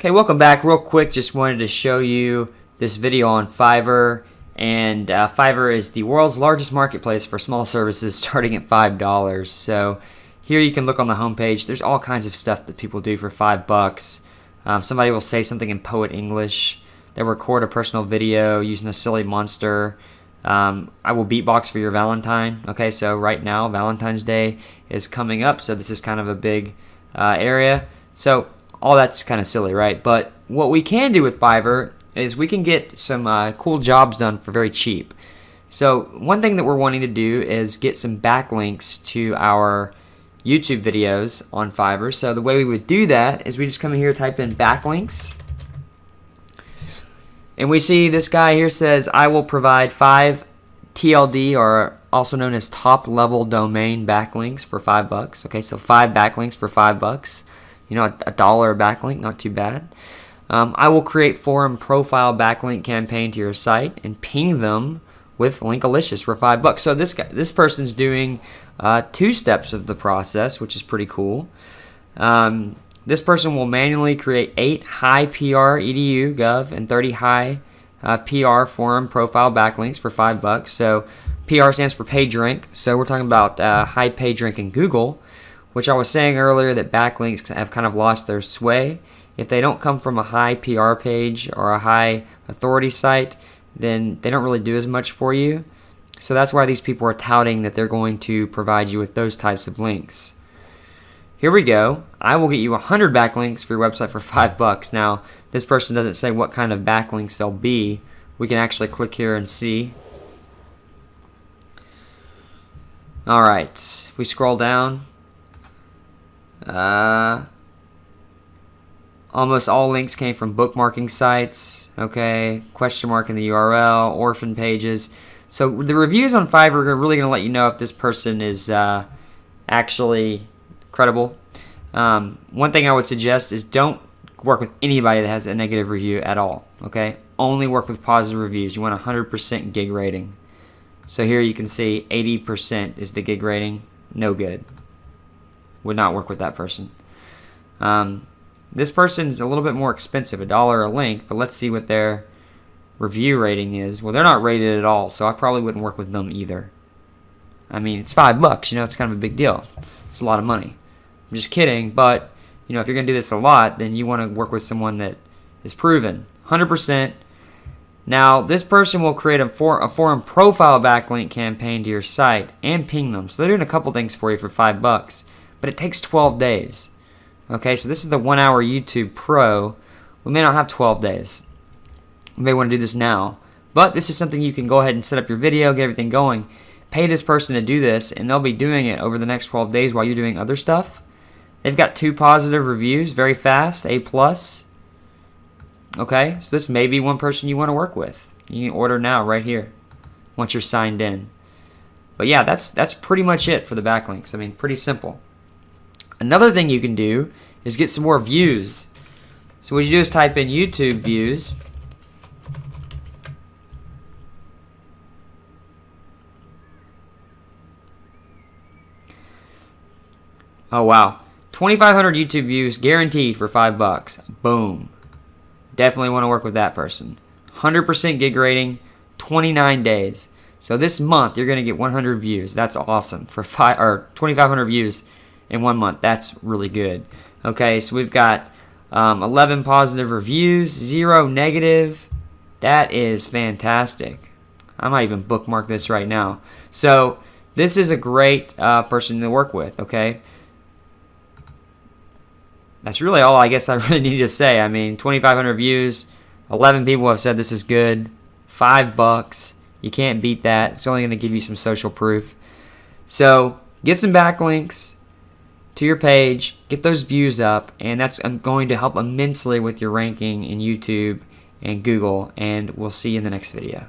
Okay, welcome back. Real quick, just wanted to show you this video on Fiverr. And Fiverr is the world's largest marketplace for small services starting at $5. So here you can look on the homepage. There's all kinds of stuff that people do for $5. Somebody will say something in poet English. They'll record a personal video using a silly monster. I will beatbox for your Valentine. Okay, so right now Valentine's Day is coming up, so this is kind of a big area. So all that's kind of silly, right? But what we can do with Fiverr is we can get some cool jobs done for very cheap. So one thing that we're wanting to do is get some backlinks to our YouTube videos on Fiverr. So the way we would do that is we just come in here, type in backlinks, and we see this guy here says, I will provide 5 TLD, or also known as top level domain backlinks, for $5. Okay, so 5 backlinks for $5. You know, $1 a backlink, not too bad. I will create forum profile backlink campaign to your site and ping them with Linkalicious for $5. So this person's doing 2 steps of the process, which is pretty cool. This person will manually create 8 high PR edu gov and 30 high PR forum profile backlinks for $5. So PR stands for PageRank. So we're talking about high PageRank in Google, which I was saying earlier that backlinks have kind of lost their sway. If they don't come from a high PR page or a high authority site, then they don't really do as much for you. So that's why these people are touting that they're going to provide you with those types of links. Here we go. I will get you 100 backlinks for your website for $5. Now, this person doesn't say what kind of backlinks they'll be. We can actually click here and see. Alright, if we scroll down, almost all links came from bookmarking sites, okay, question mark in the URL, orphan pages. So the reviews on Fiverr are really going to let you know if this person is actually credible. One thing I would suggest is don't work with anybody that has a negative review at all, okay? Only work with positive reviews. You want 100% gig rating. So here you can see 80% is the gig rating. No good. Would not work with that person. This person's a little bit more expensive, $1 a link, but let's see what their review rating is. Well, they're not rated at all, so I probably wouldn't work with them either. I mean, it's $5, you know, it's kind of a big deal. It's a lot of money. I'm just kidding, but you know, if you're going to do this a lot, then you want to work with someone that is proven. 100%. Now, this person will create a forum profile backlink campaign to your site and ping them. So they're doing a couple things for you for $5, but it takes 12 days. Okay, so this is the 1 hour YouTube Pro. We may not have 12 days. You may want to do this now, but this is something you can go ahead and set up your video, get everything going, pay this person to do this, and they'll be doing it over the next 12 days while you're doing other stuff. They've got 2 positive reviews, very fast, A+. Okay, so this may be one person you want to work with. You can order now right here once you're signed in. But yeah, that's pretty much it for the backlinks. I mean, pretty simple. Another thing you can do is get some more views. So what you do is type in YouTube views. Oh wow, 2,500 YouTube views guaranteed for $5. Boom. Definitely want to work with that person. 100% gig rating, 29 days. So this month you're going to get 100 views. That's awesome for 2,500 views in 1 month. That's really good. Okay, so we've got 11 positive reviews, 0 negative. That is fantastic. I might even bookmark this right now. So this is a great person to work with. Okay. That's really all I guess I really need to say. I mean, 2,500 views, 11 people have said this is good, $5. You can't beat that. It's only going to give you some social proof. So get some backlinks to your page, get those views up, and that's going to help immensely with your ranking in YouTube and Google, and we'll see you in the next video.